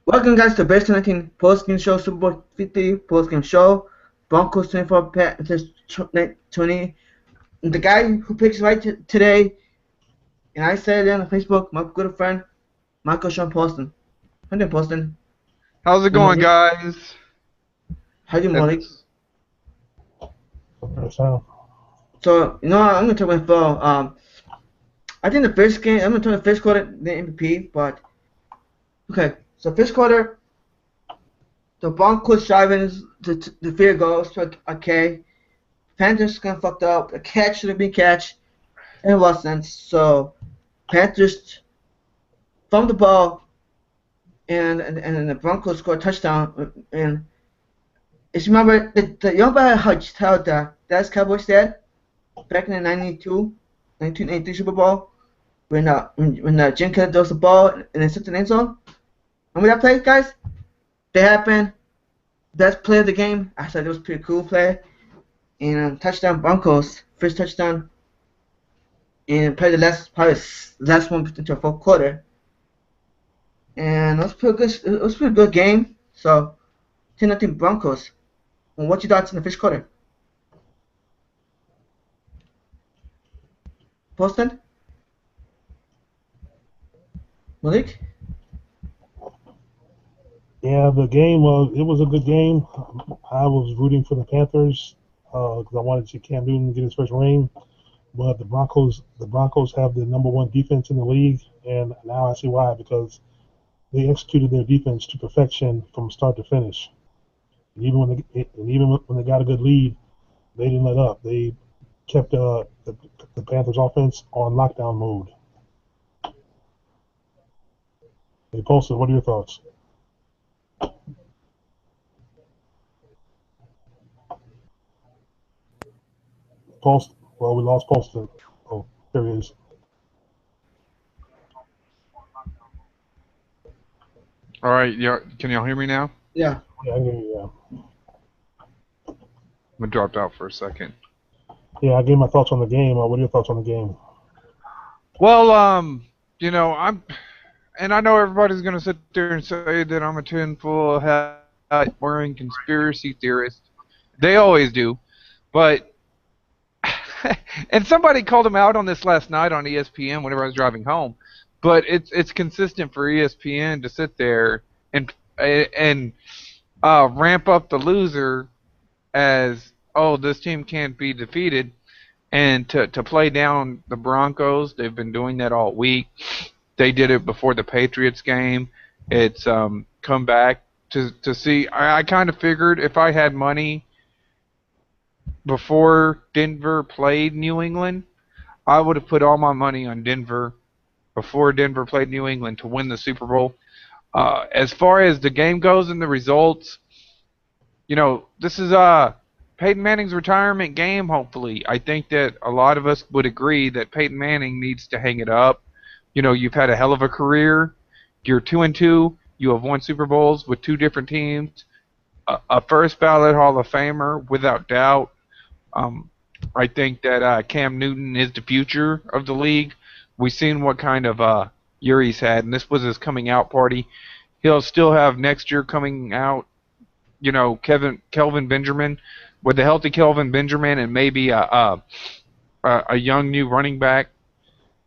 Welcome, guys, to Best 19 Post-Game Show, Super Bowl 50 Post-Game Show. Broncos 24, Panthers 20. The guy who picks right today, and I said it on Facebook, my good friend, Michael Sean Poston. How you doing, Poston? How's it And going, Malik. guys? How you doing, Malik? It's So, So, I'm going to talk about Phil. I think the first game, I'm going to talk the first quarter, the MVP, but, okay. So, first quarter, the Broncos driving the field goals, so, okay. Panthers kind of fucked up. The catch should have been catch. It wasn't. So Panthers fumbled the ball, and the Broncos scored a touchdown. And if you remember, the young guy how the Dallas Cowboys did back in the 1983 Super Bowl when Jim Kelly throws the ball and it's in the end zone. Remember that play, guys? That happened. Best play of the game. I thought it was a pretty cool play. And touchdown Broncos, first touchdown. And probably the last one into a fourth quarter. And it was pretty good. It was a pretty good game. So 10-0 Broncos. And what you thoughts in the first quarter? Posted? Malik? yeah, the game was a good game. I was rooting for the Panthers because I wanted to see Cam Newton get his first ring. But the Broncos have the number one defense in the league, and now I see why, because they executed their defense to perfection from start to finish. And even when they got a good lead, they didn't let up. They kept the Panthers offense on lockdown mode. They posted. What are your thoughts? Post. Well, we lost Poston. Oh, there he is. all right. Yeah, can y'all hear me now? Yeah. Yeah, I hear you, I dropped out for a second. yeah. I gave my thoughts on the game. What are your thoughts on the game? Well, and I know everybody's gonna sit there and say that I'm a tinfoil hat wearing conspiracy theorist. They always do, but and somebody called him out on this last night on ESPN whenever I was driving home. But it's consistent for ESPN to sit there and ramp up the loser as, oh, this team can't be defeated, and to play down the Broncos. They've been doing that all week. They did it before the Patriots game. It's come back to see. I kind of figured if I had money before Denver played New England, I would have put all my money on Denver before Denver played New England to win the Super Bowl. As far as the game goes and the results, this is Peyton Manning's retirement game, hopefully. I think that a lot of us would agree that Peyton Manning needs to hang it up. You've had a hell of a career. You're 2-2. You have won Super Bowls with two different teams. A first ballot Hall of Famer, without doubt. I think that Cam Newton is the future of the league. We've seen what kind of year he's had, and this was his coming out party. He'll still have next year coming out, Kelvin Benjamin, with a healthy Kelvin Benjamin and maybe a young new running back.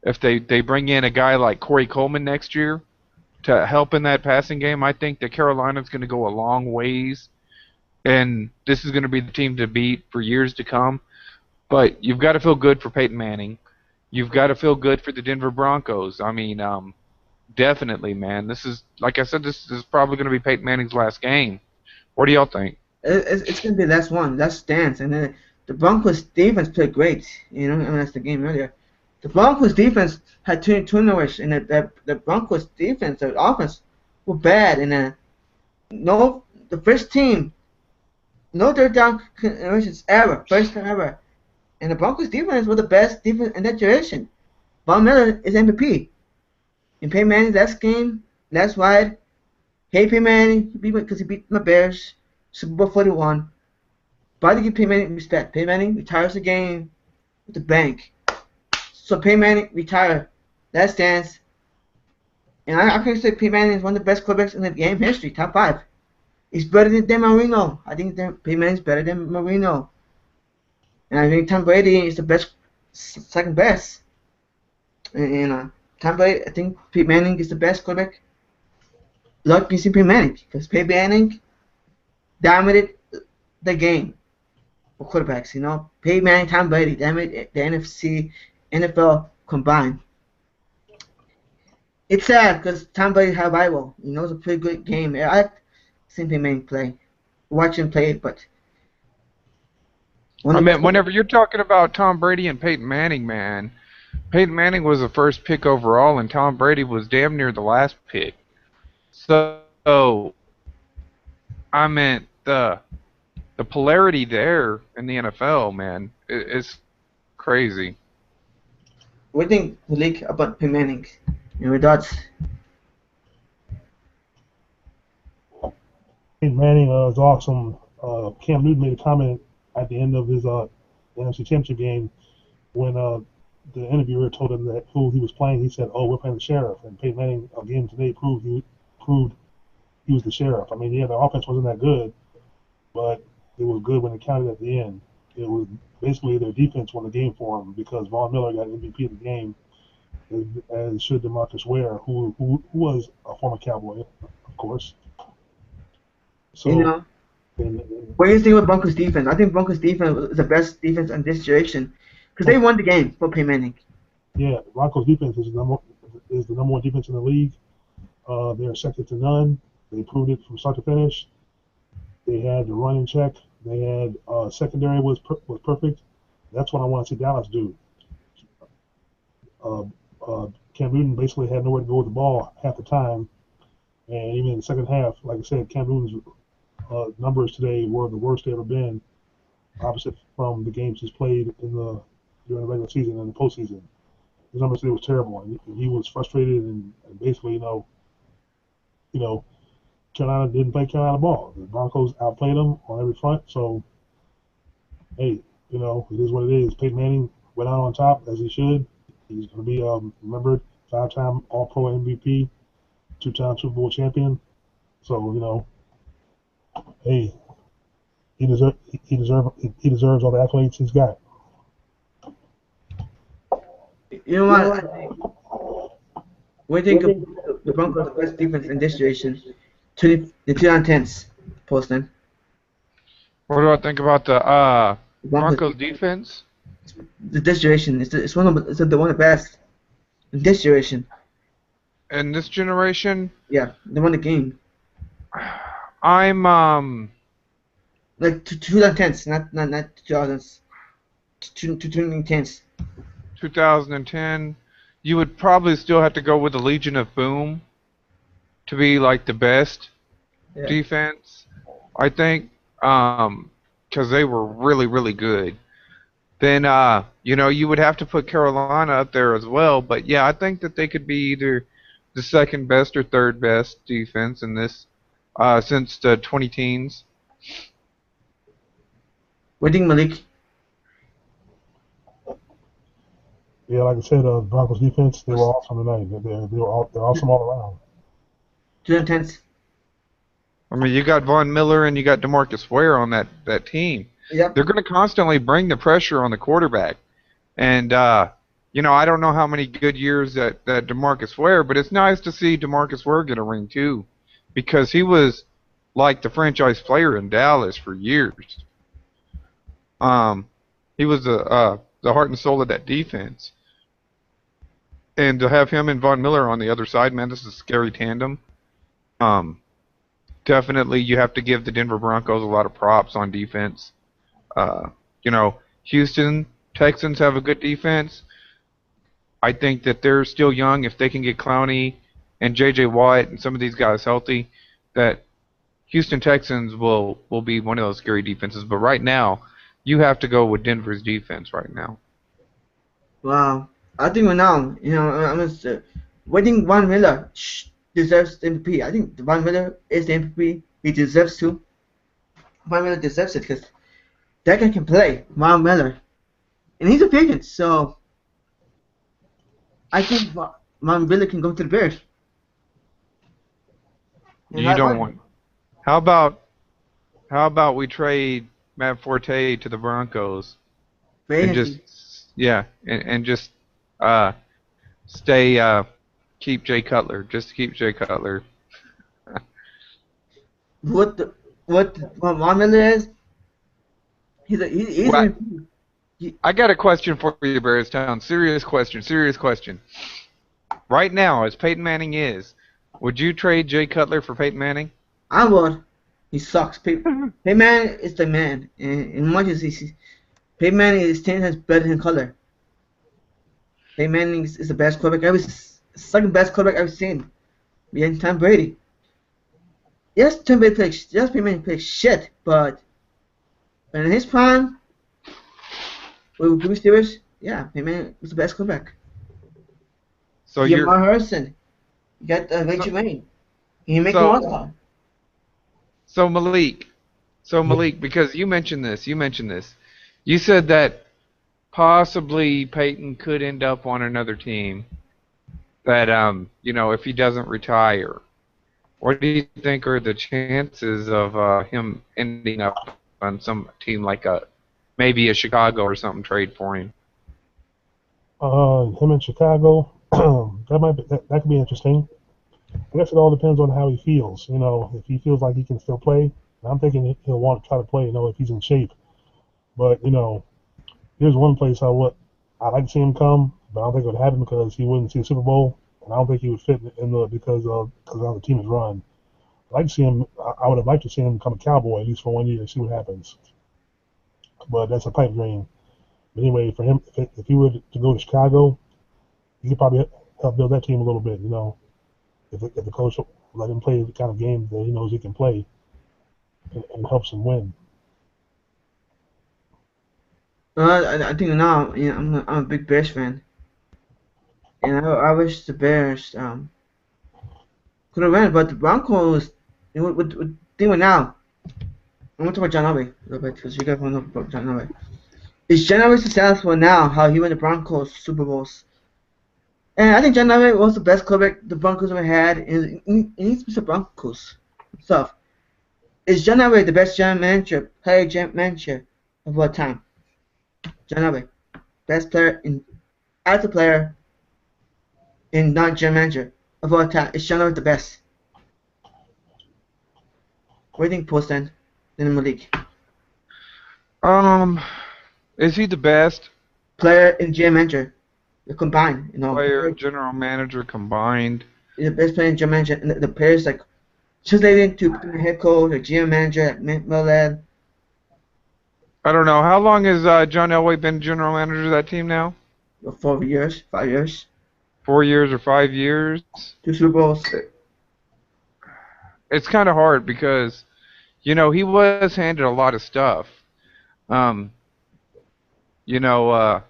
If they bring in a guy like Corey Coleman next year to help in that passing game, I think that Carolina's going to go a long ways, and this is going to be the team to beat for years to come. But you've got to feel good for Peyton Manning. You've got to feel good for the Denver Broncos. I mean, definitely, man. This is, like I said, this is probably going to be Peyton Manning's last game. What do y'all think? It's going to be the last dance. And then the Broncos defense played great. That's the game earlier. The Broncos defense had two turnovers, and the Broncos defense, the offense, were bad. And the first team, no third down conversions ever, first time ever. And the Broncos defense was the best defense in that generation. Von Miller is MVP. And Peyton Manning, last ride. Hey, Peyton Manning, because he beat my Bears, Super Bowl 41. But to give Peyton Manning respect. Peyton Manning retires the game with the bank. So Peyton Manning retired. Last dance. And I can say Peyton Manning is one of the best quarterbacks in the game history, top 5. He's better than Dan Marino. I think Peyton Manning is better than Marino. And I think Tom Brady is the best, second best. And Tom Brady, I think Peyton Manning is the best quarterback. Luck is Peyton Manning because Peyton Manning dominated the game for quarterbacks. Peyton Manning, Tom Brady dominated the NFC, NFL combined. It's sad because Tom Brady had a rival. It's a pretty good game. I like seeing Peyton Manning play, watch him play, but I mean, whenever you're talking about Tom Brady and Peyton Manning, man, Peyton Manning was the first pick overall, and Tom Brady was damn near the last pick. So, I meant the polarity there in the NFL, man, is crazy. What do you think, Malik, about Peyton Manning? Your thoughts? Peyton Manning is awesome. Cam Newton made a comment at the end of his NFC Championship game when the interviewer told him that who he was playing. He said, "Oh, we're playing the Sheriff." And Peyton Manning again today proved he was the Sheriff. I mean, yeah, the offense wasn't that good, but it was good when it counted at the end. It was basically their defense won the game for them because Von Miller got MVP of the game, as should DeMarcus Ware, who was a former Cowboy, of course. So, what do you think about Broncos defense? I think Broncos defense is the best defense in this situation because they won the game for Peyton Manning. Yeah, Broncos defense is the number one defense in the league. They're second to none. They proved it from start to finish. They had the run in check. They had secondary was perfect. That's what I want to see Dallas do. Cam Newton basically had nowhere to go with the ball half the time, and even in the second half, like I said, Cam Newton's numbers today were the worst they've ever been, opposite from the games he's played during the regular season and the postseason. His numbers today was terrible, and he was frustrated and basically, Carolina didn't play Carolina ball. The Broncos outplayed them on every front. So, hey, it is what it is. Peyton Manning went out on top as he should. He's going to be remembered, 5-time All-Pro MVP, 2-time Super Bowl champion. So, hey, he deserves all the accolades he's got. You know what? What do you think of the Broncos' best defense in this situation? The 2010s, Poston. What do I think about the Broncos defense? This generation, it's one of the best in this generation. In this generation? Yeah, they won the game. I'm like 2010s, not 2000s. 2010s. 2010. You would probably still have to go with the Legion of Boom to be like the best defense, I think, because they were really, really good. Then, you would have to put Carolina up there as well. But, yeah, I think that they could be either the second best or third best defense in this since the 2010s. What do you think, Malik? Yeah, like I said, Broncos defense, they were awesome tonight. They're awesome all around. 2010s. I mean, you got Von Miller and you got DeMarcus Ware on that team. Yep. They're going to constantly bring the pressure on the quarterback. And, I don't know how many good years that DeMarcus Ware, but it's nice to see DeMarcus Ware get a ring too, because he was like the franchise player in Dallas for years. He was the heart and soul of that defense. And to have him and Von Miller on the other side, man, this is a scary tandem. Definitely you have to give the Denver Broncos a lot of props on defense. Houston Texans have a good defense. I think that they're still young. If they can get Clowney and J.J. Watt and some of these guys healthy, that Houston Texans will be one of those scary defenses. But right now, you have to go with Denver's defense right now. Wow. I think right now, I think Von Miller deserves the MVP. I think Von Miller is the MVP. He deserves to. Von Miller deserves it because that guy can play, Von Miller. And he's a free agent, so I think Von Miller can go to the Bears. And You don't want. How about we trade Matt Forte to the Broncos free and agency. just and just uh stay keep Jay Cutler, just to keep Jay Cutler. What Von Miller is? He's What? an he, I got a question for you, Bearstown. Serious question. Serious question. Right now, as Peyton Manning is, would you trade Jay Cutler for Peyton Manning? I would. He sucks. Peyton Manning is the man. And in much as Peyton Manning is 10 times better than Cutler. Peyton Manning is the best quarterback second best quarterback I've seen. Behind Tom Brady. Yes, Peyton Manning plays shit, but in his prime, with good receivers, yeah, Peyton Manning was the best quarterback. So You get you're Mark Harrison. You got Ray so Jermaine. Can you make him so all-star? so Malik. So Yeah. Malik, because you mentioned this. You said that possibly Peyton could end up on another team. That if he doesn't retire. What do you think are the chances of him ending up on some team like maybe a Chicago or something trade for him? Him in Chicago, that could be interesting. I guess it all depends on how he feels. If he feels like he can still play, I'm thinking he'll want to try to play. If he's in shape. But here's one place I'd like to see him come, but I don't think it would happen because he wouldn't see a Super Bowl, and I don't think he would fit in because how the team is run. I'd like to see him. I would have liked to see him become a Cowboy at least for 1 year and see what happens. But that's a pipe dream. But anyway, for him, if he were to go to Chicago, he could probably help build that team a little bit. If the coach let him play the kind of game that he knows he can play and helps him win. I think now, I'm a big Bears fan, and I wish the Bears could have won, but the Broncos. What thing with now? I want to talk about John Elway a little bit because you guys want to know about John Elway. Is John Elway successful now? How he won the Broncos Super Bowls? And I think John Elway was the best quarterback the Broncos ever had, and he's the Broncos himself. Is John Elway the best general manager of all time? John Elway, best player as a player and not general manager of all time. Is John Elway the best? What do you think, Poston, in the league? Um, is he the best Player and general manager, the combined, player and general manager combined? He's the best player and general manager, and the players like translated to become a head coach or GM manager like Millard. I don't know. How long has John Elway been general manager of that team now? 4 years, 5 years, 4 years or 5 years? 2 Super Bowls. It's kind of hard because, he was handed a lot of stuff. Um, you know, uh,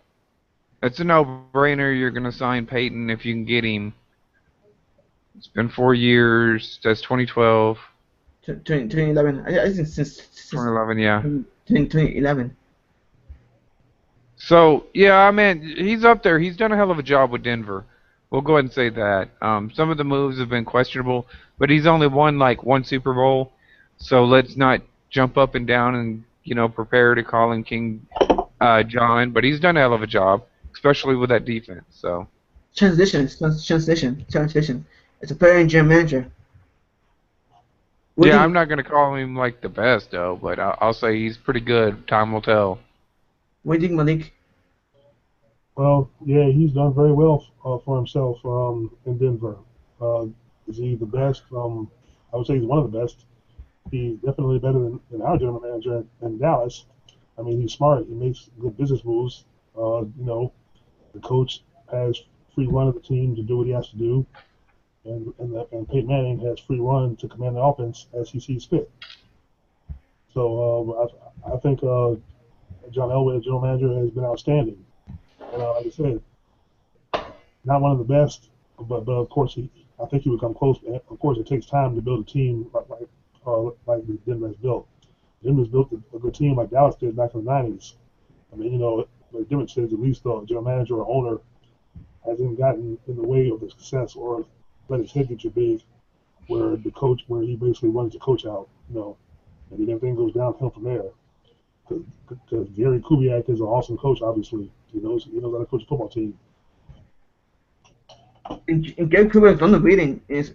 it's a no-brainer. You're going to sign Peyton if you can get him. It's been 4 years. That's 2012, 2011. I think since 2011, yeah. 2011. So, yeah, I mean, he's up there. He's done a hell of a job with Denver. We'll go ahead and say that. Some of the moves have been questionable, but he's only won like one Super Bowl. So let's not jump up and down and, prepare to call him King John. But he's done a hell of a job, especially with that defense. So Transition. It's a player and general manager. What do yeah, you I'm think? not going to call him like the best, though, but I'll say he's pretty good. Time will tell. What do you think, Malik? Well, yeah, he's done very well for himself in Denver. Uh, is he the best? I would say he's one of the best. He's definitely better than our general manager in Dallas. I mean, he's smart. He makes good business moves. The coach has free run of the team to do what he has to do, and Peyton Manning has free run to command the offense as he sees fit. So I think John Elway, as general manager, has been outstanding. And like I said, not one of the best, but of course I think he would come close. Of course, it takes time to build a team like Denver has built. Denver's built a good team like Dallas did back in the '90s. I mean, the difference is at least the general manager or owner hasn't gotten in the way of the success or let his head get too big. where he basically runs the coach out, and then everything goes downhill from there. Because Gary Kubiak is an awesome coach, obviously. He knows how to coach a football team. And Gary Cooper is on the reading as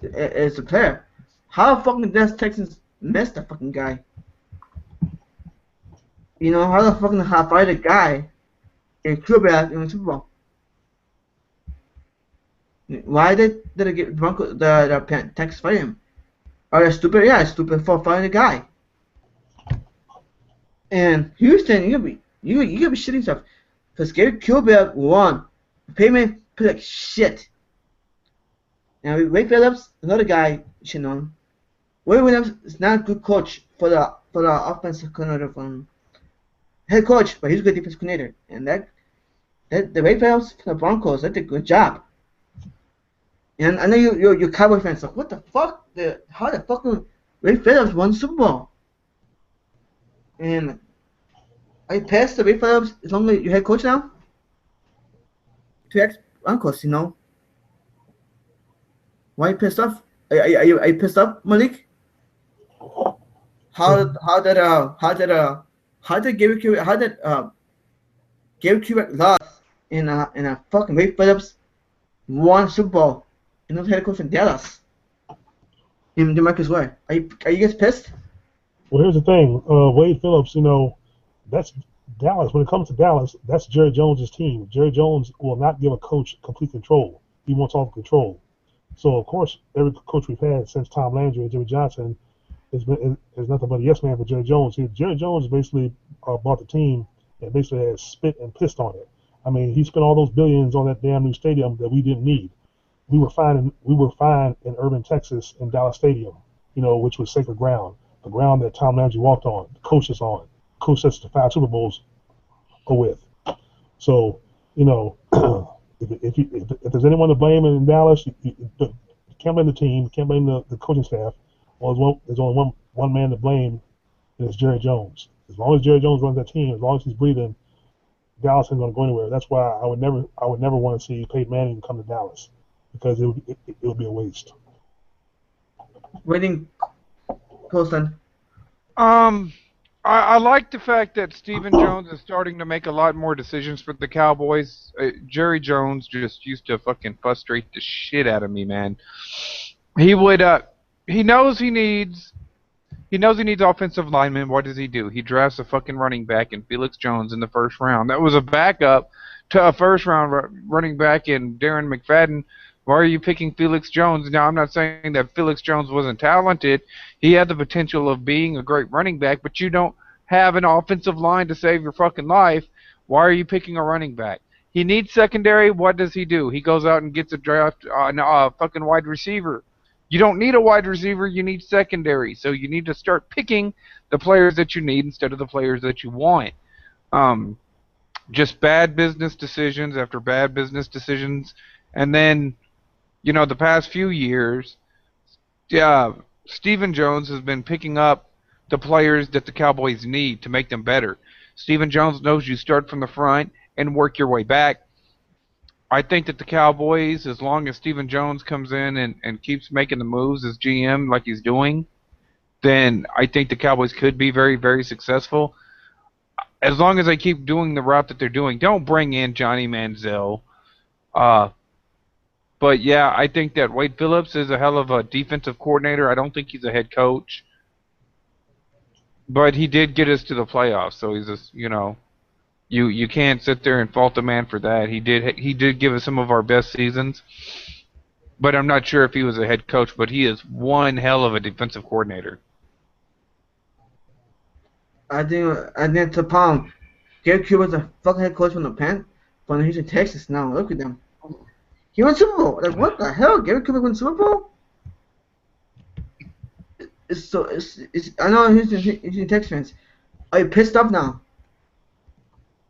a player. How fucking does Texans miss that fucking guy? How the fucking fired a guy in Kubiak in the Super Bowl? Why did they get the Texans fire him? Are they stupid? Yeah, stupid for firing the guy. And Houston, you gotta be shitting yourself. Because Gary Kubiak won. Payment put like shit. Now Wade Phillips, another guy you should know. Wade Williams is not a good coach for the offensive coordinator from head coach, but he's a good defensive coordinator. And that the Wade Phillips for the Broncos, they did a good job. And I know you're Cowboy fans, like what the fuck? How the fuck Wade Phillips won the Super Bowl? And are you pissed that Wade Phillips is only your head coach now? To ex-Broncos, Why are you pissed off? Are you pissed off, Malik? How did Gary Kubiak lost in a fucking Wade Phillips won Super Bowl and was head coach in Dallas? In DeMarcus Ware. Are you guys pissed? Well, here's the thing. Wade Phillips, that's Dallas. When it comes to Dallas, that's Jerry Jones' team. Jerry Jones will not give a coach complete control. He wants all the control. So, of course, every coach we've had since Tom Landry and Jimmy Johnson is nothing but a yes man for Jerry Jones. Jerry Jones basically bought the team and basically has spit and pissed on it. I mean, he spent all those billions on that damn new stadium that we didn't need. We were fine in Irving, Texas, in Dallas Stadium, which was sacred ground, the ground that Tom Landry walked on, the coach is on, the coach that's the 5 Super Bowls are with. So, if there's anyone to blame in Dallas, you can't blame the team, you can't blame the coaching staff. Well, there's only one man to blame, and it's Jerry Jones. As long as Jerry Jones runs that team, as long as he's breathing, Dallas isn't going to go anywhere. That's why I would never want to see Peyton Manning come to Dallas, because it would be a waste. Waiting, Colson. I like the fact that Stephen Jones is starting to make a lot more decisions for the Cowboys. Jerry Jones just used to fucking frustrate the shit out of me, man. He would, he knows he needs offensive linemen. What does he do? He drafts a fucking running back in Felix Jones in the first round. That was a backup to a first round running back in Darren McFadden. Why are you picking Felix Jones? Now, I'm not saying that Felix Jones wasn't talented. He had the potential of being a great running back, but you don't have an offensive line to save your fucking life. Why are you picking a running back? He needs secondary. What does he do? He goes out and gets a draft fucking wide receiver. You don't need a wide receiver. You need secondary. So you need to start picking the players that you need instead of the players that you want. Just bad business decisions after bad business decisions. And then, the past few years, Stephen Jones has been picking up the players that the Cowboys need to make them better. Stephen Jones knows you start from the front and work your way back. I think that the Cowboys, as long as Stephen Jones comes in and keeps making the moves as GM like he's doing, then I think the Cowboys could be very, very successful. As long as they keep doing the route that they're doing. Don't bring in Johnny Manziel. But yeah, I think that Wade Phillips is a hell of a defensive coordinator. I don't think he's a head coach. But he did get us to the playoffs, so he's just, you can't sit there and fault the man for that. He did give us some of our best seasons. But I'm not sure if he was a head coach, but he is one hell of a defensive coordinator. I think to Palm, Gary Kubiak was a fucking head coach from the Houston Texans. Now look at them. He won Super Bowl. Like what the hell? Gary Kubiak won Super Bowl? I know Houston Texans fans. Are you pissed off now?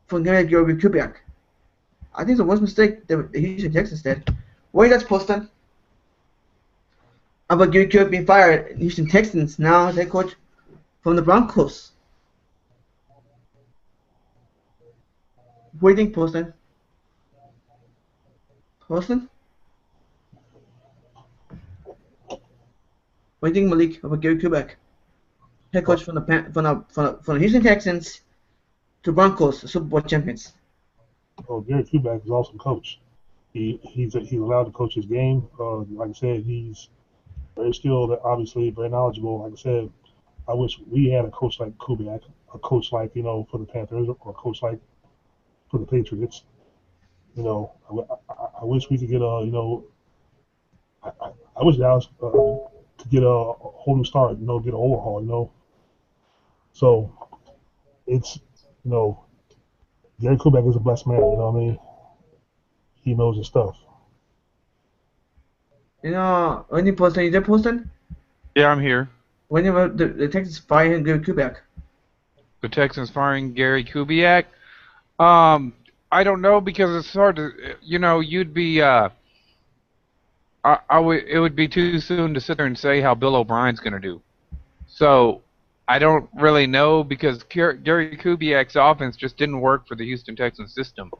For Gary Kubiak. I think it's the worst mistake that the Houston Texans did. What are you guys posting? About Gary Kubiak being fired? Houston Texans now head coach from the Broncos. What do you think, Poston? Poston? What do you think, Malik, about Gary Kubiak, head coach from the Houston Texans to Broncos, the Super Bowl champions? Oh, Gary Kubiak is an awesome coach. He's allowed to coach his game. Like I said, he's very skilled, obviously very knowledgeable. Like I said, I wish we had a coach like Kubiak, a coach like for the Panthers, or a coach like for the Patriots. I wish we could get I wish Dallas could get a whole new start. Get an overhaul. So it's Gary Kubiak is a blessed man. You know what I mean? He knows his stuff. When you posted, you there posted? Yeah, I'm here. When the Texans firing Gary Kubiak? The Texans firing Gary Kubiak. I don't know because it's hard to, you'd be, it would be too soon to sit there and say how Bill O'Brien's going to do. So I don't really know because Gary Kubiak's offense just didn't work for the Houston Texans system.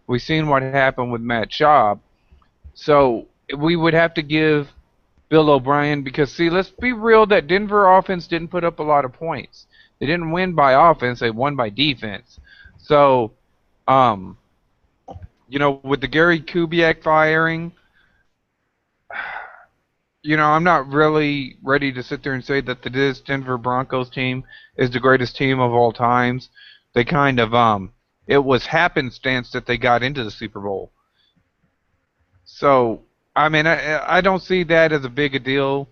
We've seen what happened with Matt Schaub. So we would have to give Bill O'Brien because, see, let's be real that Denver offense didn't put up a lot of points. They didn't win by offense. They won by defense. So, with the Gary Kubiak firing, I'm not really ready to sit there and say that this Denver Broncos team is the greatest team of all times. They kind of, it was happenstance that they got into the Super Bowl. So, I mean, I don't see that as a big a deal.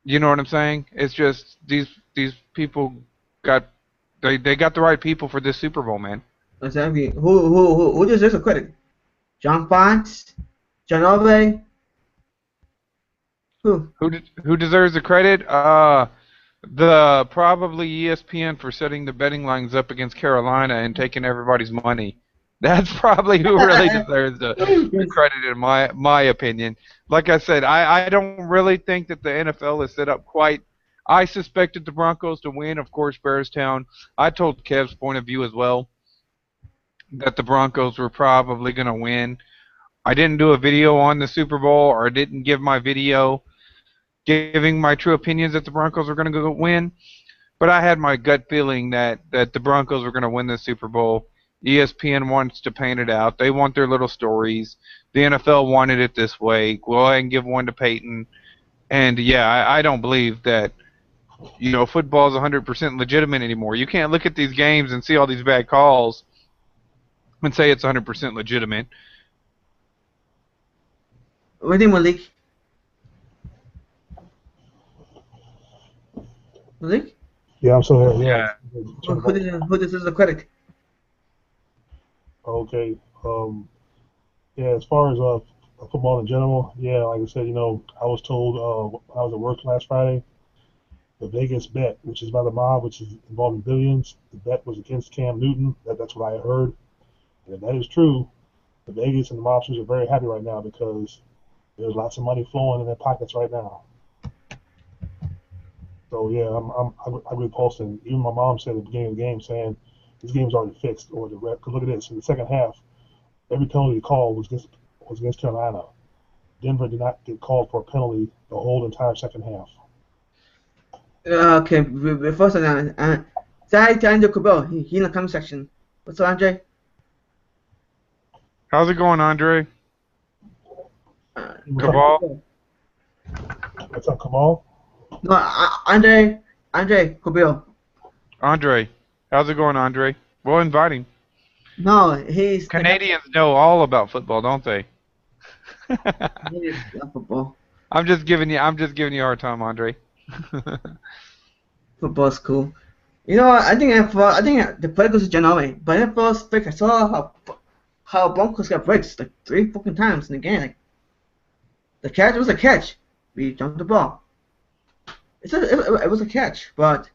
You know what I'm saying? It's just these people they got the right people for this Super Bowl, man. Exactly. Who deserves the credit? John Fox? John Elway? Who deserves the credit? Probably ESPN for setting the betting lines up against Carolina and taking everybody's money. That's probably who really deserves the credit in my opinion. Like I said, I don't really think that the NFL is set up quite. I suspected the Broncos to win, of course, Bearstown. I told Kev's point of view as well that the Broncos were probably going to win. I didn't do a video on the Super Bowl, or I didn't give my video giving my true opinions that the Broncos were going to go win, but I had my gut feeling that the Broncos were going to win the Super Bowl. ESPN wants to paint it out. They want their little stories. The NFL wanted it this way. Go ahead and give one to Peyton. And, yeah, I don't believe that, football is 100% legitimate anymore. You can't look at these games and see all these bad calls and say it's 100% legitimate. What do you think, Malik? Malik? Yeah, I'm still here. Yeah. Who deserves the credit? Okay. Yeah, as far as football in general, yeah, like I said, I was told when I was at work last Friday, the Vegas bet, which is by the mob, which is involving billions, the bet was against Cam Newton. That's what I heard. And if that is true, the Vegas and the mobsters are very happy right now because there's lots of money flowing in their pockets right now. So yeah, I agree with Paulson. Even my mom said at the beginning of the game, saying this game's already fixed. Or look at this, in the second half, every penalty called was against Carolina. Denver did not get called for a penalty the whole entire second half. Okay, before that, say to Andrew Cabell. He in the comment section. What's up, Andre? How's it going, Andre? Cabal? What's up, Kamal? No, Andre Cabell. Andre. How's it going, Andre? We'll invite him. No, he's Canadians know all about football, don't they? He's football. I'm just giving you a hard time, Andre. Football's cool. I think the play goes to John Elway, but NFL's fake. I saw how Broncos got breaks like 3 fucking times in the game. Like, the catch was a catch. We jumped the ball. It was a catch, but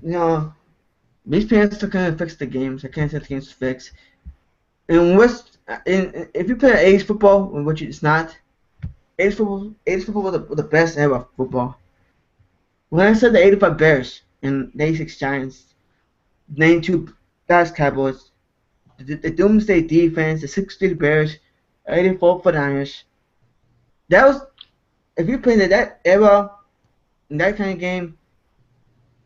these parents are gonna fix the games. I can't say the game's fixed. If you play age football, which it's not, age football was the best ever of football. When I said the 85 Bears and the 86 Giants, 92 Dallas Cowboys, the Doomsday Defense, the 63 Bears, 84 49ers, that was if you played in that era, in that kind of game,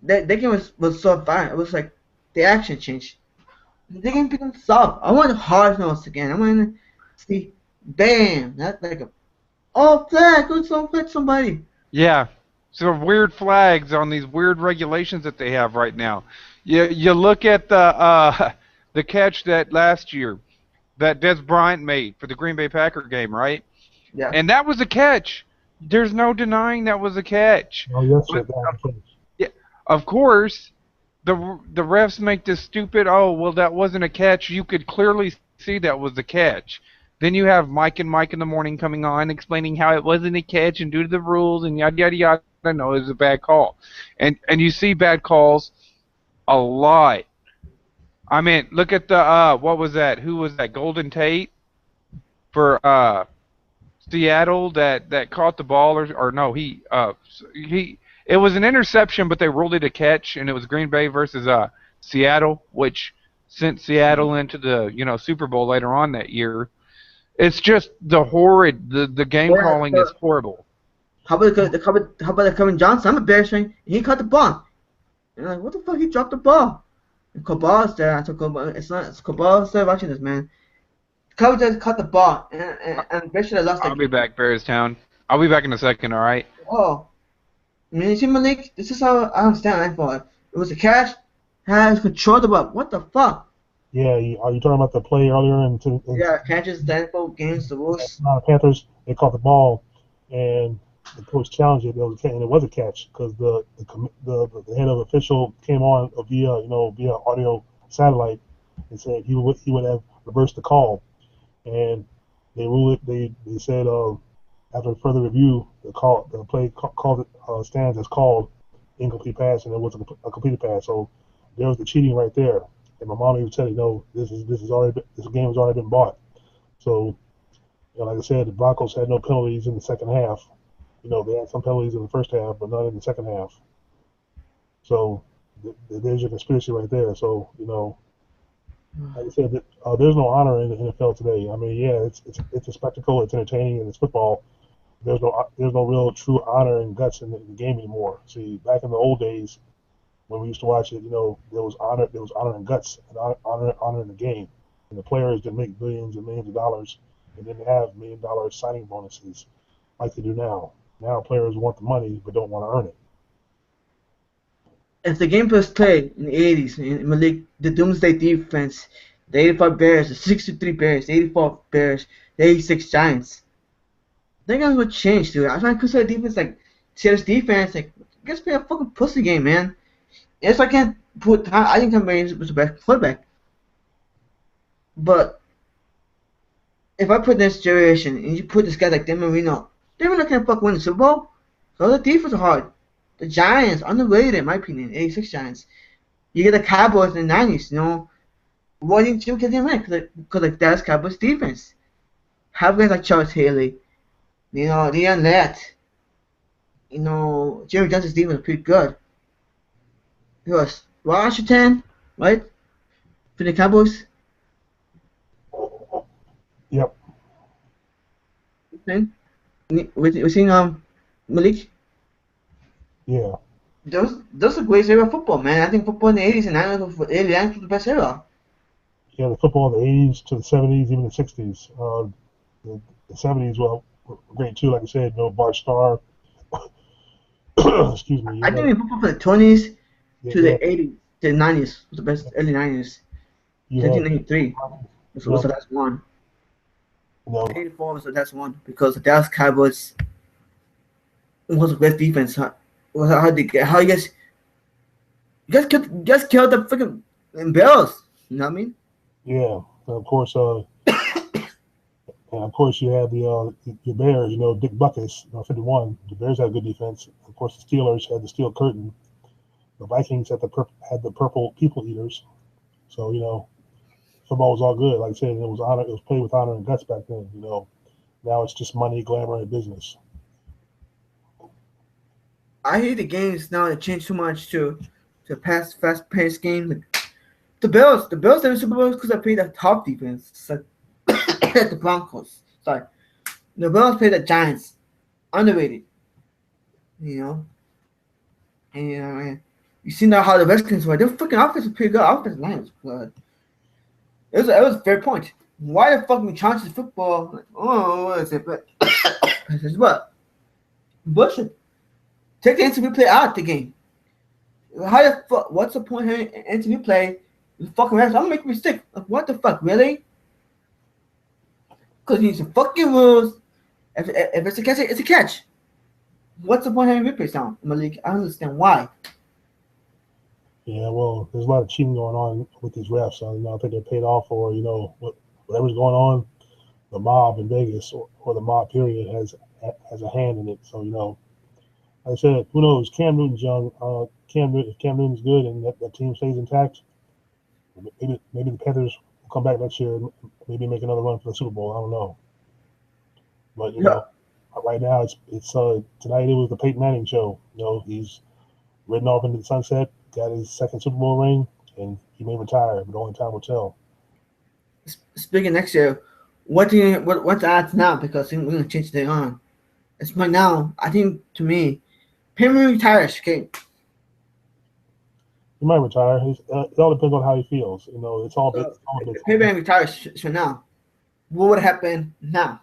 that game was so fun. It was like the action changed. The game became soft. I want hard notes again. I want to see, bam, not like a flag. Let's don't flag somebody. Yeah. So weird flags on these weird regulations that they have right now. You look at the catch that last year that Des Bryant made for the Green Bay Packer game, right? Yeah. And that was a catch. There's no denying that was a catch. Oh yes, sir. But That was the case. yeah, of course, the refs make this stupid. Oh well, that wasn't a catch. You could clearly see that was a catch. Then you have Mike and Mike in the morning coming on explaining how it wasn't a catch and due to the rules and yada yada yada. No, it was a bad call, and you see bad calls a lot. I mean, look at the what was that? Who was that? Golden Tate for Seattle that caught the ball or no he it was an interception but they ruled it a catch and it was Green Bay versus Seattle which sent Seattle into the Super Bowl later on that year. It's just the game Yeah, calling is horrible. how about the Kevin Johnson? I'm a Bears fan. He caught the ball. And I'm like, what the fuck? He dropped the ball. And Cabal's there. I told Cabal, it's Cabal's there watching this, man. Cowboys just caught the ball, and Bears should have lost. I'll be back, Bearstown. I'll be back in a second. All right. Oh, I mean, you see, Malik, this is how I understand it. It was a catch, has control the ball. What the fuck? Yeah, are you talking about the play earlier in Yeah, catches, the NFL games, the rules. Panthers? They caught the ball, and the coach challenged it. And it was a catch because the head of official came on via audio satellite and said he would have reversed the call, and they ruled it. They said after further review, the play called stands as called incomplete pass, and it was a completed pass. So there was the cheating right there. And my mom even said, this game has already been bought. So, like I said, the Broncos had no penalties in the second half. They had some penalties in the first half, but none in the second half. So there's your conspiracy right there. So, like I said, there's no honor in the NFL today. I mean, yeah, it's a spectacle, it's entertaining, and it's football. There's no real true honor and guts in the game anymore. See, back in the old days, when we used to watch it, there was honor and guts and honor in the game. And the players didn't make billions and millions of dollars and didn't have $1 million signing bonuses like they do now. Now players want the money but don't want to earn it. If the game was played in the 80s, in Malik, the Doomsday Defense, the 85 Bears, the 63 Bears, the 84 Bears, the 86 Giants, that guys would change, dude. I try to consider defense like Seattle's defense, like, guys play a fucking pussy game, man. Yes, I think Tom Brady was the best quarterback. But if I put this situation and you put this guy like Dan Marino can't fucking win the Super Bowl. So the defense is hard. The Giants, underrated in my opinion, 86 Giants. You get the Cowboys in the 90s, Why didn't you get them in? Because like that's Cowboys defense. Have guys like Charles Haley, Leon Lett, Jerry Johnson's defense was pretty good. It was Washington, right? For the Cowboys. Yep. We seen Malik. Yeah. Those are great era of football, man. I think football in the 80s and 90s was the best era. Yeah, the football in the 80s to the 70s, even the 60s. The 70s were great too, like I said. Bart Starr. Excuse me. I think football from the 20s to the 80s, to the 90s was the best. Early 90s. 1993 was the last one. 84 was the last one because the Dallas Cowboys was the best defense. How you guys killed the freaking Bills? You know what I mean? Yeah, and of course, you had the Bears. Dick Buckus, 51. The Bears had good defense. Of course, the Steelers had the steel curtain. The Vikings had the purple people eaters. So football was all good. Like I said, it was played with honor and guts back then. Now it's just money, glamour, and business. I hate the games now that change too much to fast-paced games. The Bills they were Super Bowls because they played the top defense. It's like the Broncos. Sorry, the Bills played the Giants. underrated. You know, and you see now how the Redskins were. Their freaking offense was pretty good. Offensive line was good. It was a fair point. Why the fuck we challenge the football? Like, oh, what is it? But it's what? Bullshit. Take the interview play out the game. How the fuck? What's the point here? Interview play. You fucking refs. I'm gonna make a mistake. Like, what the fuck, really? Because you need some fucking rules. If it's a catch, it's a catch. What's the point having replay sound, Malik? I don't understand why. Yeah, well, there's a lot of cheating going on with these refs. So, I think they're paid off, or whatever's going on. The mob in Vegas or the mob period has a hand in it. So like I said, who knows? Cam Newton's young. If Cam Newton's good and that team stays intact, maybe the Panthers will come back next year and maybe make another run for the Super Bowl. I don't know, but right now it's tonight it was the Peyton Manning show. He's ridden off into the sunset, got his second Super Bowl ring, and he may retire, but only time will tell. Speaking next year, what's the odds now? Because we're gonna change the on. It's right now. I think to me, Henry retires. Okay. He might retire. It all depends on how he feels. It's all big. Henry retires so now. What would happen now?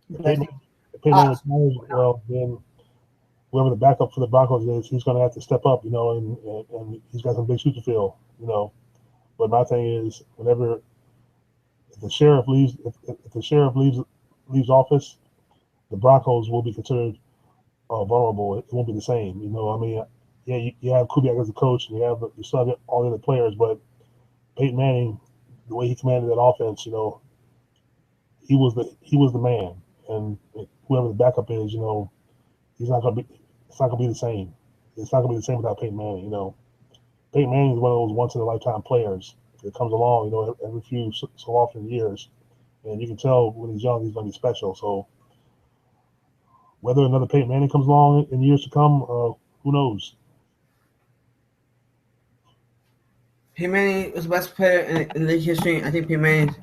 If Peyton retires, well, then whoever the backup for the Broncos is, he's going to have to step up, and he's got some big shoes to fill, But my thing is, whenever if the sheriff leaves office, the Broncos will be considered vulnerable. It won't be the same, Yeah, you have Kubiak as a coach, and you still have all the other players, but Peyton Manning, the way he commanded that offense, he was the man, and whoever the backup is, it's not gonna be the same. It's not gonna be the same without Peyton Manning. Peyton Manning is one of those once in a lifetime players that comes along, every few so often years, and you can tell when he's young he's gonna be special. So whether another Peyton Manning comes along in years to come, who knows? Peyton Manning was the best player in league history. I think Peyton Manning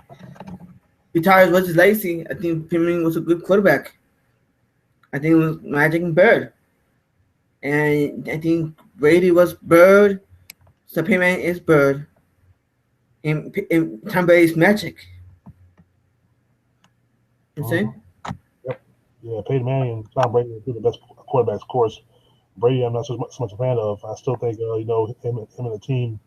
retires was his legacy. I think Peyton Manning was a good quarterback. I think it was Magic and Bird. And I think Brady was Bird. So Peyton Manning is Bird. And Tom Brady's Magic. You see? Yep. Yeah, Peyton Manning and Tom Brady are two of the best quarterbacks. Of course, Brady I'm not so much a fan of. I still think him and the team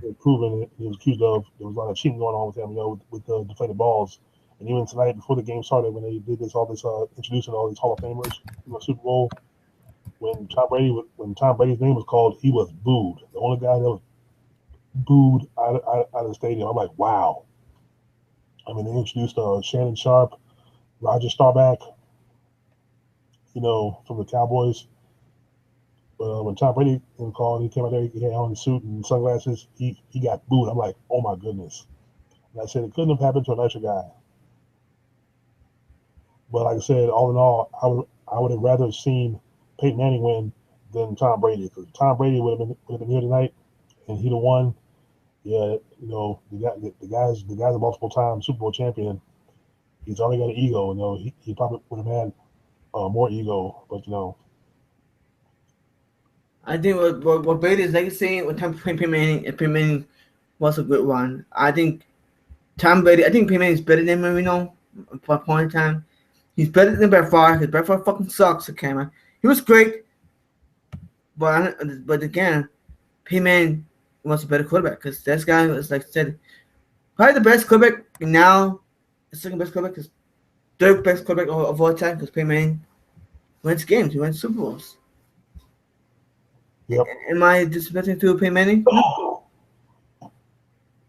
were proven. He was accused of. There was a lot of cheating going on with him. With the deflated balls. And even tonight, before the game started, when they did introducing all these Hall of Famers in the Super Bowl, when Tom Brady's name was called, he was booed. The only guy that was booed out of the stadium. I'm like, wow. I mean, they introduced Shannon Sharp, Roger Staubach, from the Cowboys. But when Tom Brady was called, he came out there, he had on his suit and sunglasses. He got booed. I'm like, oh my goodness. And I said it couldn't have happened to a nicer guy. But like I said, all in all, I would have rather seen Peyton Manning win than Tom Brady, because Tom Brady would have been here tonight and he'd have won. Yeah, the guy's a multiple time Super Bowl champion. He's already got an ego. He probably would have had more ego, but I think what Brady's legacy with Peyton Manning was a good one. I think Peyton Manning is better than Marino for a point in time. He's better than Brett Favre, because Brett Favre fucking sucks, okay, man. He was great, but again, Peyton Manning was a better quarterback, because this guy was, like I said, probably the best quarterback now, the second best quarterback, because third best quarterback of all time, because Peyton Manning wins games, he wins Super Bowls. Yep. Am I disrespecting to Peyton Manning? No.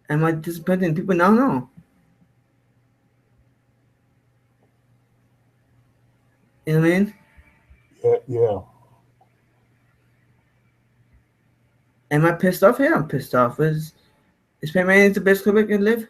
Am I disrespecting people now? No. You know what I mean? Yeah. Am I pissed off? Yeah, I'm pissed off. Is Peyton Manning the best quarterback in live?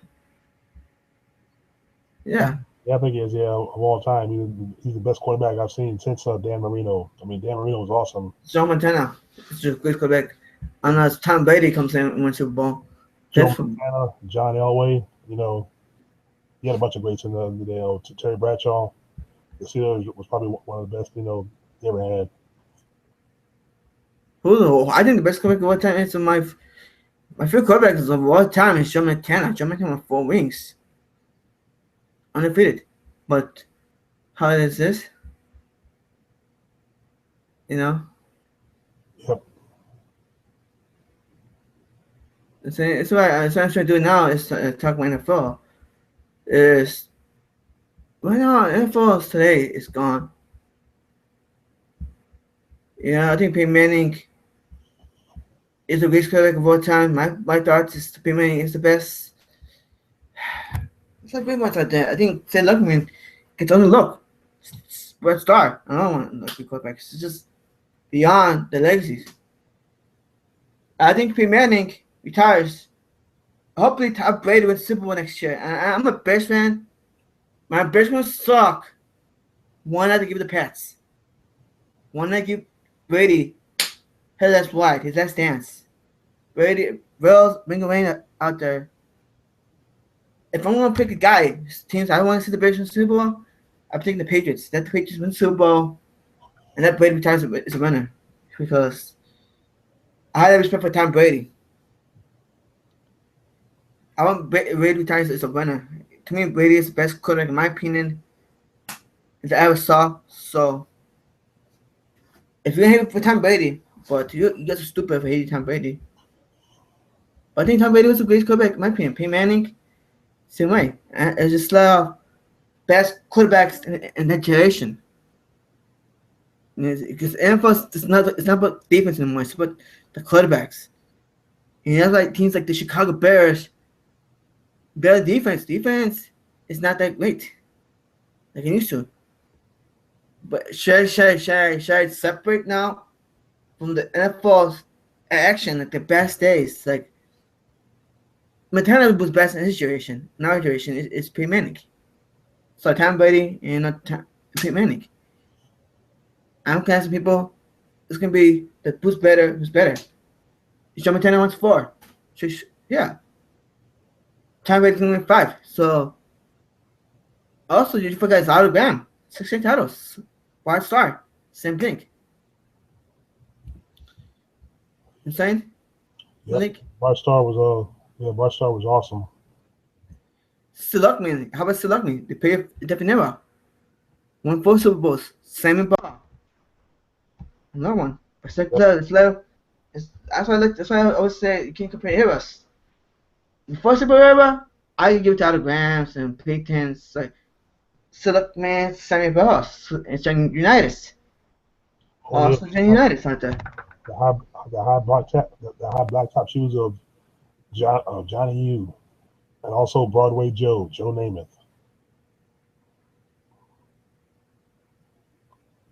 Yeah. Yeah, I think he is. Yeah, of all time, he's the best quarterback I've seen since Dan Marino. I mean, Dan Marino was awesome. Joe Montana is a good quarterback, unless Tom Brady comes in and wins Super Bowl. Joe Montana, John Elway. You had a bunch of greats in the day. Terry Bradshaw. the Steelers was probably one of the best, they ever had. I think the best quarterback of all time is my favorite quarterback of all time is Joe Montana. Joe Montana with 4 rings, undefeated. But how is this? You know, Yep. it's what I'm trying to do now is talk about NFL. Is right now NFL today is gone. Yeah, I think Peyton Manning is the greatest quarterback of all time. My thoughts is Peyton Manning is the best. It's like pretty much like that. I think Ted Luckman gets on the look. Red Star. I don't want lucky quarterbacks. It's just beyond the legacies. I think Peyton Manning retires. Hopefully, Tom Brady wins Super Bowl next year. I'm a Bears fan. My Bears gonna suck. Why not to give the Pats? Why not give Brady his last ride, his last dance? Brady, Bills, bring a rain out there. If I'm gonna pick a guy, teams I want to see the Bears win Super Bowl, I'm taking the Patriots. Let the Patriots win Super Bowl, and that Brady retires as a winner. Because I have respect for Tom Brady. I want Brady retires as a winner. To me, Brady is the best quarterback, in my opinion, that I ever saw. So, if you're hating for Tom Brady, but you guys are stupid for hating Tom Brady. But I think Tom Brady was the greatest quarterback, in my opinion. Peyton Manning, same way. It's just best quarterbacks in that generation. Because NFL it's not about defense anymore. It's about the quarterbacks. And that's like teams like the Chicago Bears. Better defense. Defense is not that great like it used to. But should I separate now from the NFL's action, like the best days? Like Montana was best in his generation. In our generation, it's Peyton Manning. So Tom Brady and Peyton Manning. I'm asking people, it's gonna be the who's better, who's better. Joe Montana wants 4. So, yeah. Tom Brady's gonna win 5. So also you forgot his autogram. 6 titles. 5-star. Same thing. Insane? Yep. Like Bart Starr was awesome. Luckman. How about Luckman? They pay Definera. Won 4 Super Bowls. Simon Ball. Another one. Yep. That's why I always say you can't compare eras. Before Super Bowl era, I can give it to autograms and Peyton's like Luckman, Sammy Boss, and John United. Also John United out there. The high black top shoes of Johnny U, and also Broadway Joe Namath.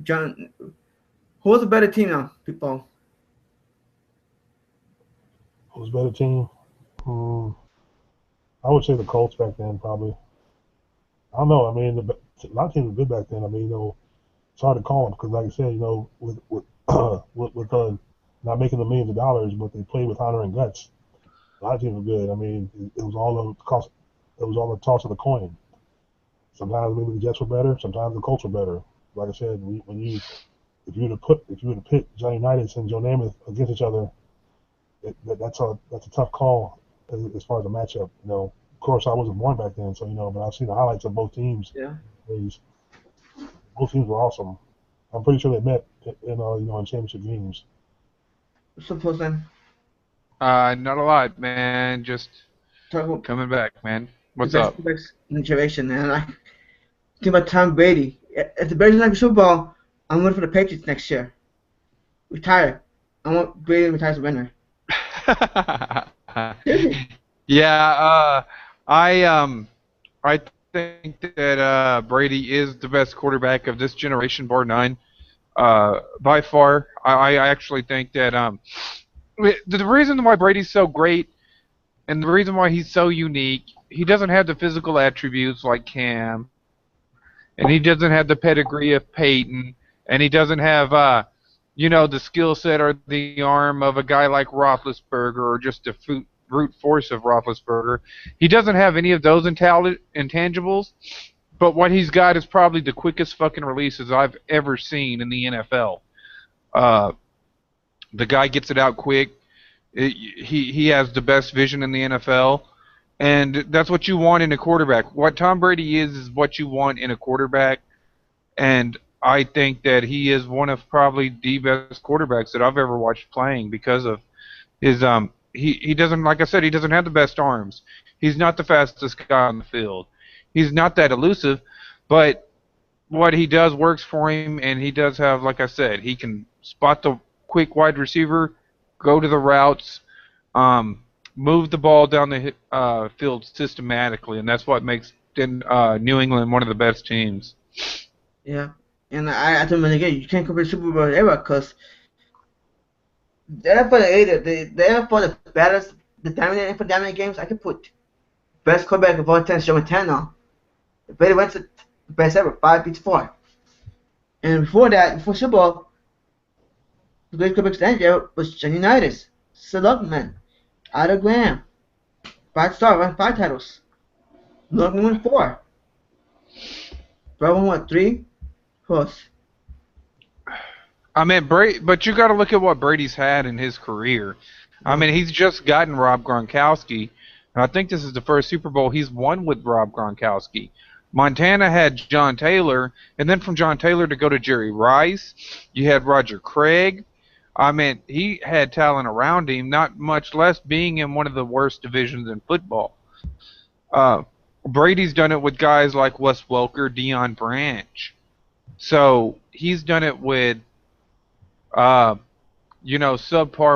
John, who was a better team now, people? Who's a better team? I would say the Colts back then, probably. I don't know. I mean, a lot of teams were good back then. I mean, it's hard to call them because, like I said, with not making the millions of dollars, but they played with honor and guts. A lot of teams were good. I mean, it was all the cost. It was all the toss of the coin. Sometimes maybe the Jets were better. Sometimes the Colts were better. Like I said, if you would have pit Johnny Unitas and Joe Namath against each other, that's a tough call as far as a matchup. Of course, I wasn't born back then, so but I've seen the highlights of both teams. Yeah. Both teams were awesome. I'm pretty sure they met in championship games. Suppose then. Not a lot, man. Just coming back, man. What's up? In generation, and I think about Tom Brady. If the Bears win the Super Bowl, I'm rooting for the Patriots next year. Retire. I want Brady to retire as a winner. Yeah, I think that Brady is the best quarterback of this generation, bar none. By far, I actually think that the reason why Brady's so great and the reason why he's so unique, he doesn't have the physical attributes like Cam, and he doesn't have the pedigree of Peyton, and he doesn't have the skill set or the arm of a guy like Roethlisberger or just the brute force of Roethlisberger. He doesn't have any of those intangibles, But what he's got is probably the quickest fucking releases I've ever seen in the NFL. Uh, the guy gets it out quick. He has the best vision in the NFL, and that's what you want in a quarterback. What Tom Brady is what you want in a quarterback, and I think that he is one of probably the best quarterbacks that I've ever watched playing because of his he doesn't, like I said, he doesn't have the best arms. He's not the fastest guy on the field. He's not that elusive, but what he does works for him, and he does have, like I said, he can spot the quick wide receiver, go to the routes, um, move the ball down the field systematically, and that's what makes New England one of the best teams. Yeah. And I told him again, you can't compare Super Bowl era because the NFL, the NFL, the baddest, the dominant NFL dominant games, I could put best quarterback of all time, Joe Montana. Brady went to the best ever, 5-4. And before that, before Super Bowl, the great quarterbacks that year was Johnny Unitas, Sid Luckman, Otto Graham, 5-star, won 5 titles. Norman won 4. Bravo won what, 3? Plus. I mean, but you got to look at what Brady's had in his career. I mean, he's just gotten Rob Gronkowski, and I think this is the first Super Bowl he's won with Rob Gronkowski. Montana had John Taylor, and then from John Taylor to go to Jerry Rice, you had Roger Craig. I mean, he had talent around him, not much less being in one of the worst divisions in football. Brady's done it with guys like Wes Welker, Deion Branch. So he's done it with, subpar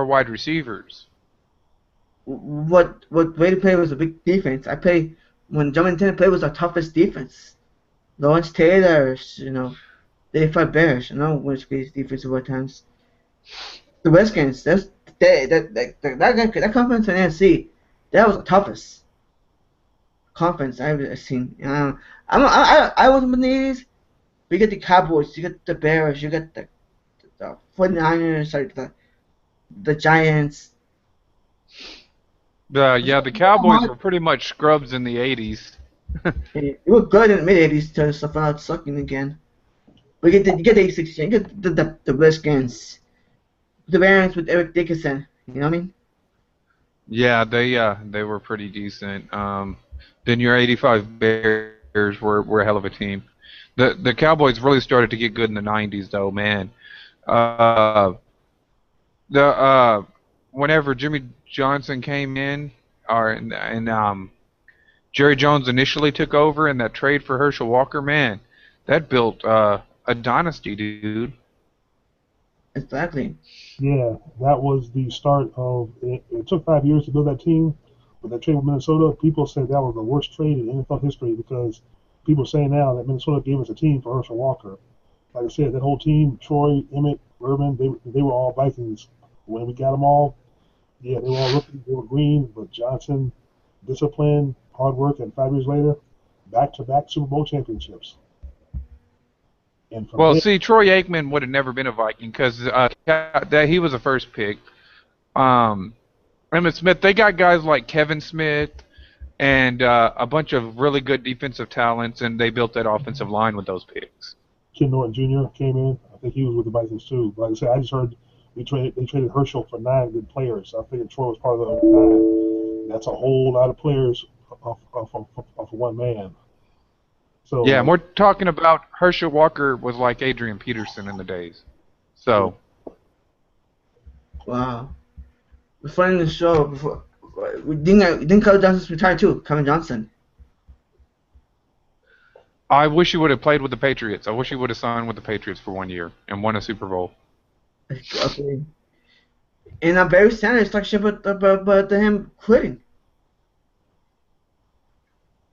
wide receivers. What Brady played was a big defense. When Joe Montana played was our toughest defense. Lawrence Taylor, they fought Bears, was great defense at all times. The Redskins, that conference in NFC, that was the toughest conference I've ever seen. I wasn't in the 80s. You get the Cowboys, you get the Bears, you get the 49ers, sorry, the Giants. The Cowboys were pretty much scrubs in the 80s. It was good in the mid 80s till stuff out sucking again. But you get the 86, you get the Redskins, the Bears with Eric Dickerson. You know what I mean? Yeah, they were pretty decent. Then your 85 Bears were a hell of a team. The Cowboys really started to get good in the 90s, though, man. Whenever Jimmy Johnson came in, and Jerry Jones initially took over, and that trade for Herschel Walker, man, that built a dynasty, dude. Exactly. Yeah, that was the start of it. It took 5 years to build that team, but that trade with Minnesota, people said that was the worst trade in NFL history because people say now that Minnesota gave us a team for Herschel Walker. Like I said, that whole team, Troy, Emmett, Urban, they were all Vikings. When we got them all, yeah, they were all rookies. They were green, but Johnson, discipline, hard work, and 5 years later, back-to-back Super Bowl championships. And Well, see, Troy Aikman would have never been a Viking because he was a first pick. Emmitt Smith, they got guys like Kevin Smith and a bunch of really good defensive talents, and they built that offensive line with those picks. Ken Norton Jr. came in. I think he was with the Vikings too. But like I said, I just heard they traded Herschel for 9 good players. I figured Troy was part of the 9. That's a whole lot of players of one man. So yeah, we're talking about Herschel Walker was like Adrian Peterson in the days. So. Wow. Before in the show, didn't Calvin Johnson retire too? Calvin Johnson. I wish he would have played with the Patriots. I wish he would have signed with the Patriots for 1 year and won a Super Bowl. Okay. And Barry Sanders talked shit about him quitting.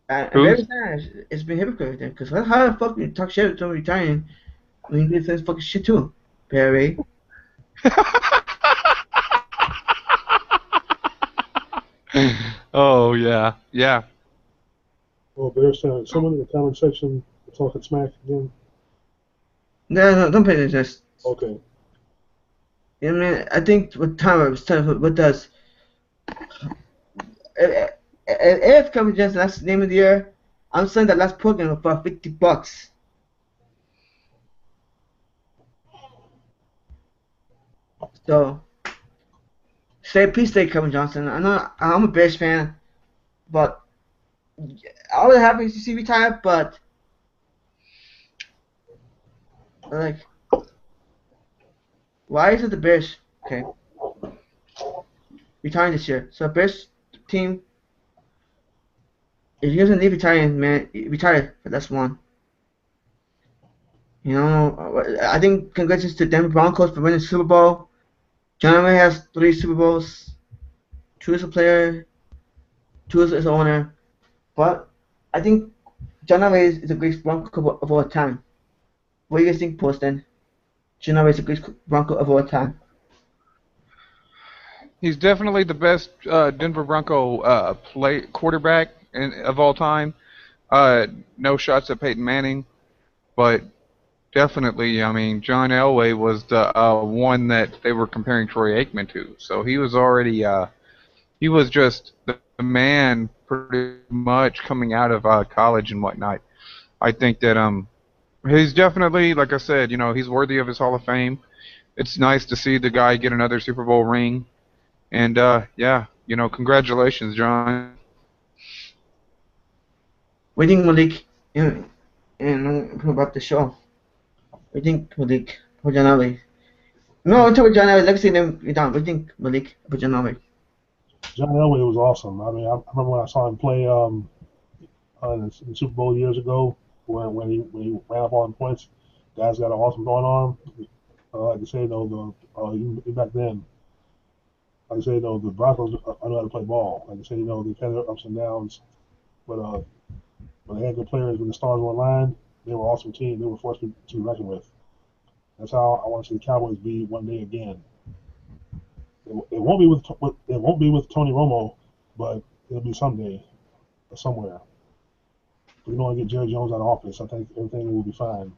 Barry Sanders has been hypocrite with him because how the fuck you talk shit about him retiring when he did this fucking shit too, Barry? Oh yeah. Well, Bears Sanders, someone in the comment section talking smack again. No, don't pay attention. Okay. I mean, I think what time I was telling what does if Calvin Johnson, that's the name of the year, I'm selling that last program for $50. So please stay Kevin Johnson. I know I'm a Bears fan, but I was happy to see retire. But like, why is it the Bears? Okay, retiring this year. So Bears team, if you guys need retiring, man, retire. That's one. You know, I think congratulations to Denver Broncos for winning the Super Bowl. John Elway has 3 Super Bowls. 2 as a player, 2 as owner. But I think John Elway is the greatest Bronco of all time. What do you guys think, Poston? John Elway is the greatest Bronco of all time. He's definitely the best Denver Bronco quarterback of all time. No shots at Peyton Manning, but definitely, I mean, John Elway was the one that they were comparing Troy Aikman to. So he was already, he was just the man pretty much coming out of college and whatnot. I think that he's definitely, like I said, he's worthy of his Hall of Fame. It's nice to see the guy get another Super Bowl ring. And, yeah, congratulations, John. What do you think, Malik? And I'm talking about the show. What do you think, Malik, for John Elway? No, I'm talking about John Elway. Let's see them down. What do you think, Malik, for John Elway? John Elway was awesome. I mean, I remember when I saw him play in the Super Bowl years ago when he ran up on points. Guy's got an awesome throwing arm. Like I say, even back then, like I say, the Broncos know how to play ball. Like I say, they've had their ups and downs, but when they had good players, when the stars were aligned, they were an awesome team. They were forced to be reckoned with. That's how I want to see the Cowboys be one day again. It won't be with Tony Romo, but it'll be someday, or somewhere. If we don't get Jerry Jones out of office, I think everything will be fine.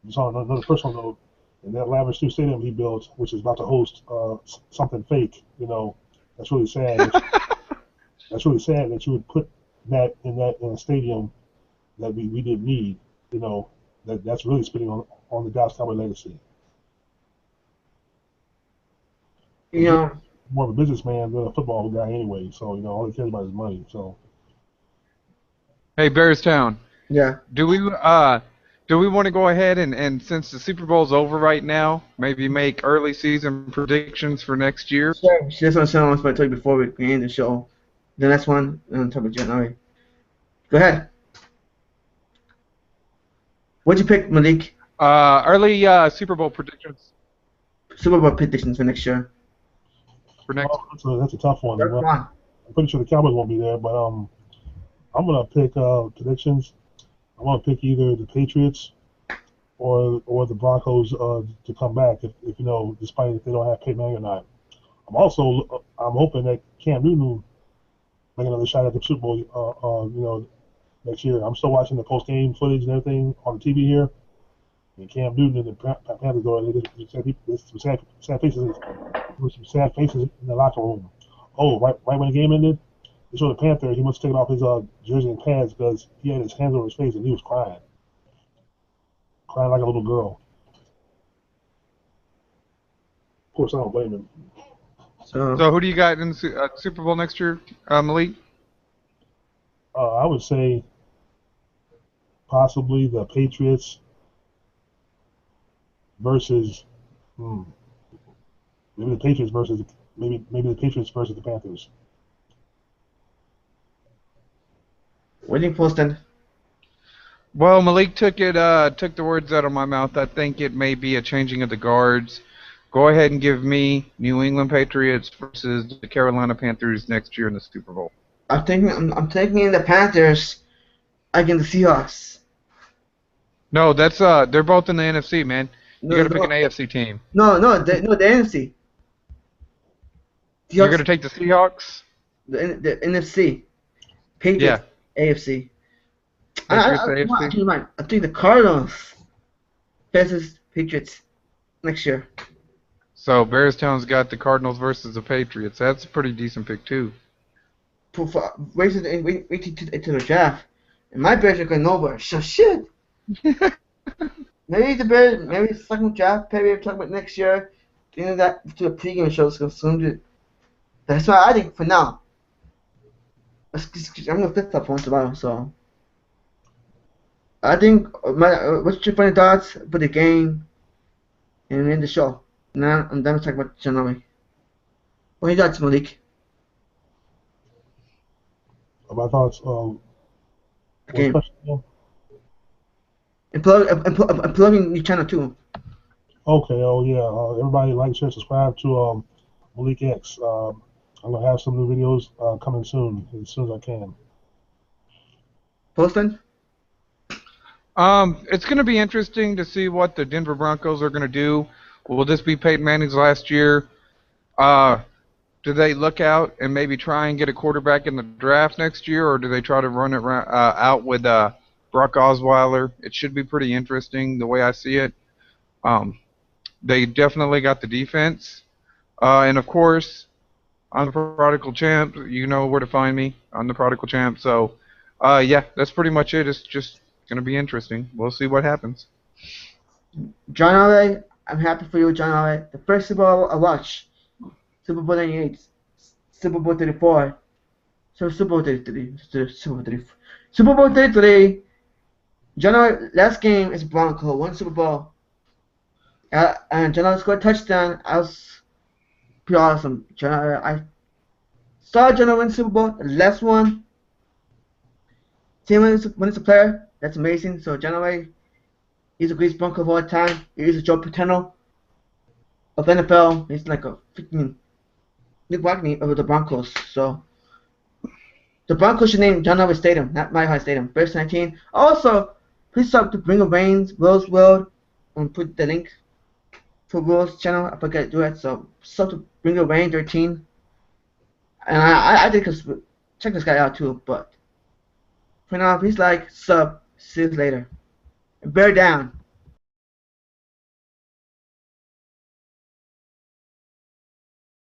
Just on another personal note, in that lavish new stadium he built, which is about to host something fake, that's really sad. That's really sad that you would put that in a stadium that we didn't need. That's really spitting on the Dallas Cowboy legacy. More of a businessman than a football guy anyway, so all he cares about is money. So, hey, Bearstown. Yeah. Do we want to go ahead and since the Super Bowl's over right now, maybe make early season predictions for next year? Sure. That's what I was going to tell you before we end the show. The next one, on top of John Elway. Go ahead. What'd you pick, Malik? Early Super Bowl predictions Super Bowl predictions for next year. for next. That's a tough one. Come on. I'm pretty sure the Cowboys won't be there, but I'm gonna pick predictions. I'm gonna pick either the Patriots or the Broncos to come back if despite if they don't have Peyton Manning or not. I'm hoping that Cam Newton make another shot at the Super Bowl next year. I'm still watching the post game footage and everything on the TV here. And Cam Newton and the Panthers there's some sad faces in the locker room. Oh, right when the game ended, they showed the Panther. He must have taken off his jersey and pads because he had his hands over his face and he was crying like a little girl. Of course, I don't blame him. So who do you got in the Super Bowl next year, Malik? I would say possibly the Patriots versus maybe the Patriots versus the Panthers. What do you think, Poston? Well, Malik took the words out of my mouth. I think it may be a changing of the guards. Go ahead and give me New England Patriots versus the Carolina Panthers next year in the Super Bowl. I'm taking in the Panthers against the Seahawks. No, that's they're both in the NFC, man. You got to pick an AFC team. No, the NFC. You're gonna take the Seahawks. The NFC. Patriots. Yeah. AFC. I think the Cardinals versus Patriots next year. So Bearstown's got the Cardinals versus the Patriots. That's a pretty decent pick too. Wait into the draft. And my Bears are going nowhere. So shit. Maybe the Bears, maybe second draft, maybe we're talking about next year. That to a pregame show is consumed. That's why I think for now. I'm gonna flip flop once in a while. So I think what's your funny thoughts for the game and in the show? Now I'm done talking about January. What are your thoughts, Malik? My thoughts. The What's game. question? And plugging your channel too. Okay. Oh yeah. Everybody like, share, subscribe to Malik X. I'm gonna have some new videos coming soon, as soon as I can. Poston? It's going to be interesting to see what the Denver Broncos are going to do. Will this be Peyton Manning's last year? Do they look out and maybe try and get a quarterback in the draft next year, or do they try to run it out with Brock Osweiler? It should be pretty interesting the way I see it. They definitely got the defense. And, of course, I'm the Prodigal Champ. You know where to find me. I'm the Prodigal Champ. So, yeah, that's pretty much it. It's just going to be interesting. We'll see what happens. John Elway, I'm happy for you, John Elway. The first Super Bowl I watched, Super Bowl 98, Super Bowl 34, so Super Bowl 33, Super Bowl 34. Super Bowl 33, John Elway, last game is Bronco, won Super Bowl. And John Elway scored a touchdown. I was pretty awesome. John Elway, I saw John Elway win Super Bowl, the last one. Team when it's a player, that's amazing. So John Elway, he's the greatest Bronco of all time. He's a Joe Paterno of NFL. He's like a freaking Nick Wagney of the Broncos. So the Broncos should name John Elway Stadium, not Mile High Stadium. First 19. Also, please sub to Bring of Rains, Will's World, and put the link for Will's channel. I forgot to do it. So sub to Bring of Rain 13. And I think check this guy out too. But for now, please like, sub. See you later. And bear down.